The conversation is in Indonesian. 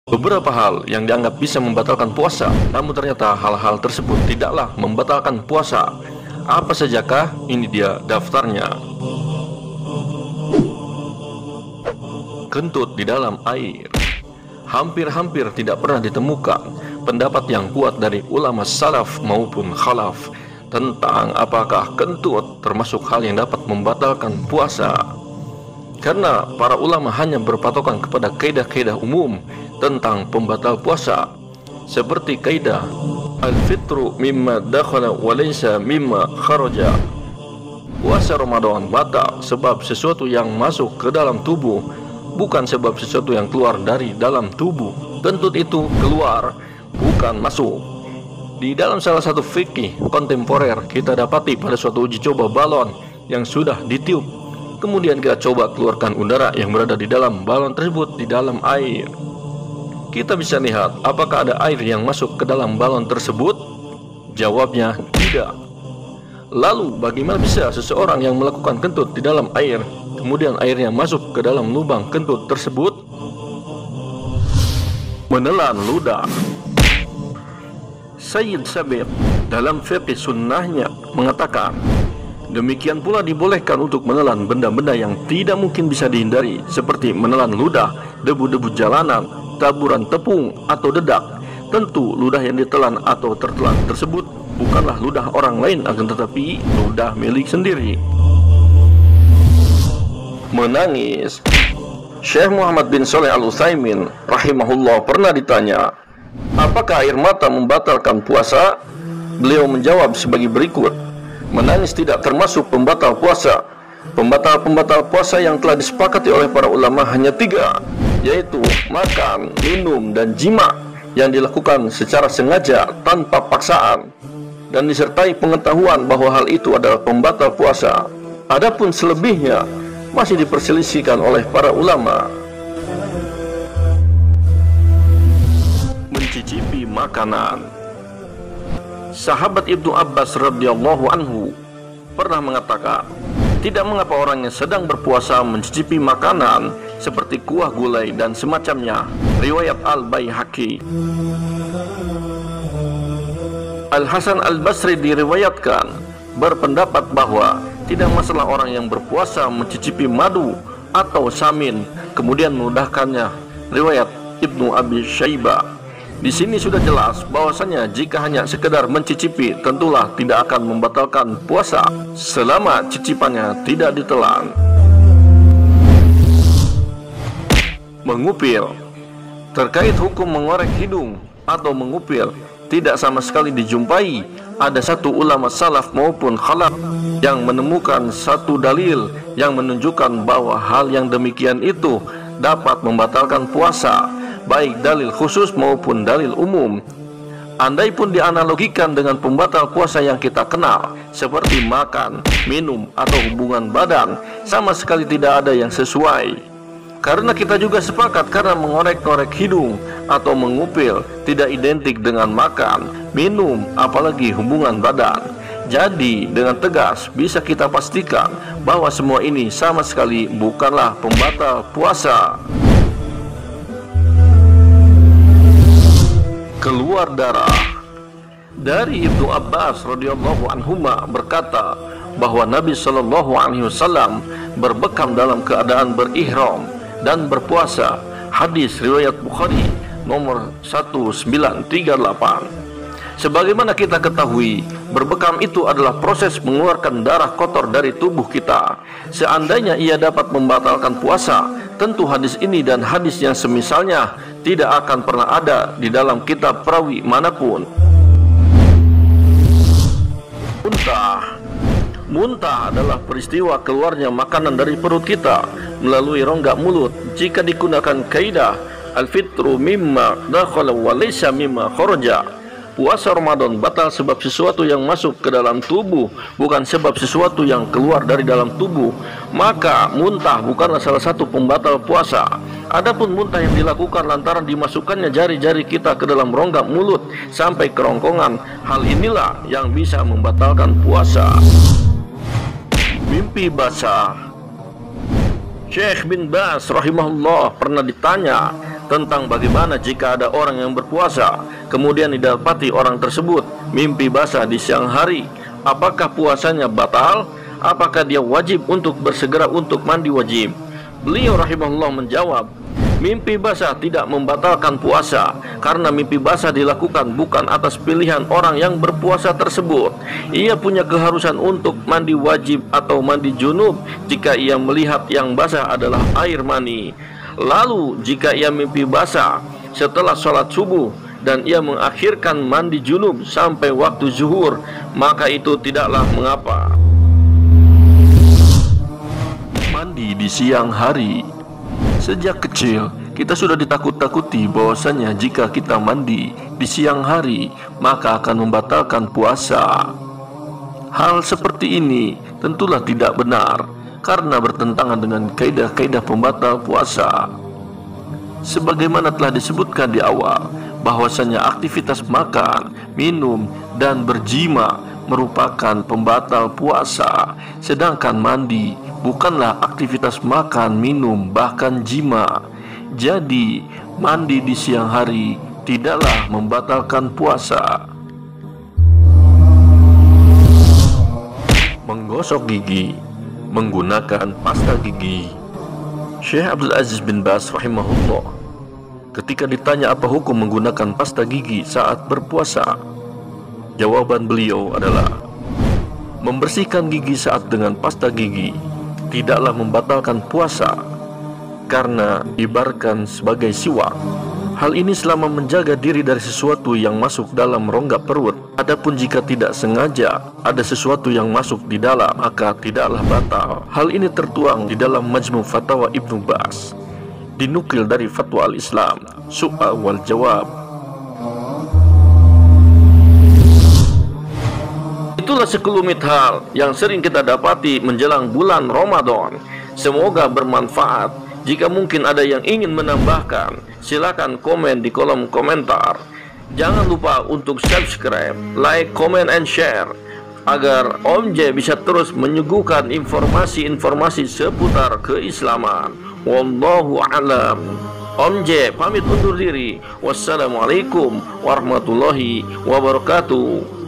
beberapa hal yang dianggap bisa membatalkan puasa, namun ternyata hal-hal tersebut tidaklah membatalkan puasa. Apa sajakah? Ini dia daftarnya. Kentut di dalam air. Hampir-hampir tidak pernah ditemukan pendapat yang kuat dari ulama salaf maupun khalaf tentang apakah kentut termasuk hal yang dapat membatalkan puasa. Karena para ulama hanya berpatokan kepada kaidah-kaidah umum tentang pembatal puasa, seperti kaidah al-fitru mimma dakhala wa laysa mimma kharaja. Puasa Ramadan batal sebab sesuatu yang masuk ke dalam tubuh, bukan sebab sesuatu yang keluar dari dalam tubuh. Kentut itu keluar, bukan masuk. Di dalam salah satu fikih kontemporer kita dapati pada suatu uji coba balon yang sudah ditiup, kemudian kita coba keluarkan udara yang berada di dalam balon tersebut di dalam air. Kita bisa lihat apakah ada air yang masuk ke dalam balon tersebut? Jawabnya tidak. Lalu bagaimana bisa seseorang yang melakukan kentut di dalam air, kemudian airnya masuk ke dalam lubang kentut tersebut? Menelan ludah. Sayyid Sabiq dalam fiqh sunnahnya mengatakan, demikian pula dibolehkan untuk menelan benda-benda yang tidak mungkin bisa dihindari, seperti menelan ludah, debu-debu jalanan, taburan tepung atau dedak. Tentu ludah yang ditelan atau tertelan tersebut bukanlah ludah orang lain, akan tetapi ludah milik sendiri. Menangis. Syekh Muhammad bin Shalih Al-Utsaimin rahimahullah pernah ditanya, apakah air mata membatalkan puasa? Beliau menjawab sebagai berikut, menangis tidak termasuk pembatal puasa. Pembatal-pembatal puasa yang telah disepakati oleh para ulama hanya 3, yaitu makan, minum, dan jima yang dilakukan secara sengaja tanpa paksaan dan disertai pengetahuan bahwa hal itu adalah pembatal puasa. Adapun selebihnya masih diperselisihkan oleh para ulama. Mencicipi makanan. Sahabat Ibnu Abbas radhiyallahu anhu pernah mengatakan, tidak mengapa orang yang sedang berpuasa mencicipi makanan seperti kuah gulai dan semacamnya. Riwayat Al-Baihaqi. Al-Hasan Al-Basri diriwayatkan berpendapat bahwa tidak masalah orang yang berpuasa mencicipi madu atau samin kemudian meludahkannya. Riwayat Ibnu Abi Syaibah. Di sini sudah jelas bahwasanya jika hanya sekedar mencicipi, tentulah tidak akan membatalkan puasa selama cicipannya tidak ditelan. Mengupil. Terkait hukum mengorek hidung atau mengupil, tidak sama sekali dijumpai ada satu ulama salaf maupun khalaf yang menemukan satu dalil yang menunjukkan bahwa hal yang demikian itu dapat membatalkan puasa, baik dalil khusus maupun dalil umum. Andai pun dianalogikan dengan pembatal puasa yang kita kenal, seperti makan, minum, atau hubungan badan, sama sekali tidak ada yang sesuai. Karena kita juga sepakat karena mengorek-ngorek hidung atau mengupil tidak identik dengan makan, minum, apalagi hubungan badan. Jadi dengan tegas bisa kita pastikan bahwa semua ini sama sekali bukanlah pembatal puasa. Keluar darah. Dari Ibnu Abbas radhiyallahu anhuma berkata bahwa Nabi sallallahu alaihi wasallam berbekam dalam keadaan berihram dan berpuasa. Hadis riwayat Bukhari nomor 1938. Sebagaimana kita ketahui, berbekam itu adalah proses mengeluarkan darah kotor dari tubuh kita. Seandainya ia dapat membatalkan puasa, tentu hadis ini dan hadis yang semisalnya tidak akan pernah ada di dalam kitab perawi manapun. Muntah. Muntah adalah peristiwa keluarnya makanan dari perut kita melalui rongga mulut. Jika digunakan kaidah al-fitru mimma dakhala wa laysa mimma kharaja, puasa Ramadan batal sebab sesuatu yang masuk ke dalam tubuh, bukan sebab sesuatu yang keluar dari dalam tubuh. Maka muntah bukanlah salah satu pembatal puasa. Adapun muntah yang dilakukan lantaran dimasukkannya jari-jari kita ke dalam rongga mulut sampai kerongkongan, hal inilah yang bisa membatalkan puasa. Mimpi basah. Syekh bin Baz rahimahullah pernah ditanya tentang bagaimana jika ada orang yang berpuasa, kemudian didapati orang tersebut mimpi basah di siang hari, apakah puasanya batal? Apakah dia wajib untuk bersegera untuk mandi wajib? Beliau rahimahullah menjawab, mimpi basah tidak membatalkan puasa, karena mimpi basah dilakukan bukan atas pilihan orang yang berpuasa tersebut. Ia punya keharusan untuk mandi wajib atau mandi junub jika ia melihat yang basah adalah air mani. Lalu jika ia mimpi basah setelah sholat subuh dan ia mengakhirkan mandi junub sampai waktu zuhur, maka itu tidaklah mengapa. Mandi di siang hari. Sejak kecil kita sudah ditakut-takuti bahwasanya jika kita mandi di siang hari maka akan membatalkan puasa. Hal seperti ini tentulah tidak benar, karena bertentangan dengan kaidah-kaidah pembatal puasa. Sebagaimana telah disebutkan di awal, bahwasanya aktivitas makan, minum, dan berjima merupakan pembatal puasa, sedangkan mandi bukanlah aktivitas makan, minum, bahkan jima. Jadi, mandi di siang hari tidaklah membatalkan puasa. Menggosok gigi menggunakan pasta gigi. Syekh Abdul Aziz bin Baz rahimahullah, ketika ditanya apa hukum menggunakan pasta gigi saat berpuasa, jawaban beliau adalah, membersihkan gigi saat dengan pasta gigi tidaklah membatalkan puasa, karena diibaratkan sebagai siwak. Hal ini selama menjaga diri dari sesuatu yang masuk dalam rongga perut. Adapun jika tidak sengaja ada sesuatu yang masuk di dalam, maka tidaklah batal. Hal ini tertuang di dalam Majmu' Fatawa Ibnu Baz, dinukil dari Fatwa Al-Islam, Su'al wal Jawab. Itulah sekelumit hal yang sering kita dapati menjelang bulan Ramadan. Semoga bermanfaat. Jika mungkin ada yang ingin menambahkan, silakan komen di kolom komentar. Jangan lupa untuk subscribe, like, comment, and share, agar Om J bisa terus menyuguhkan informasi-informasi seputar keislaman. Wallahu a'lam. Om J pamit undur diri. Wassalamualaikum warahmatullahi wabarakatuh.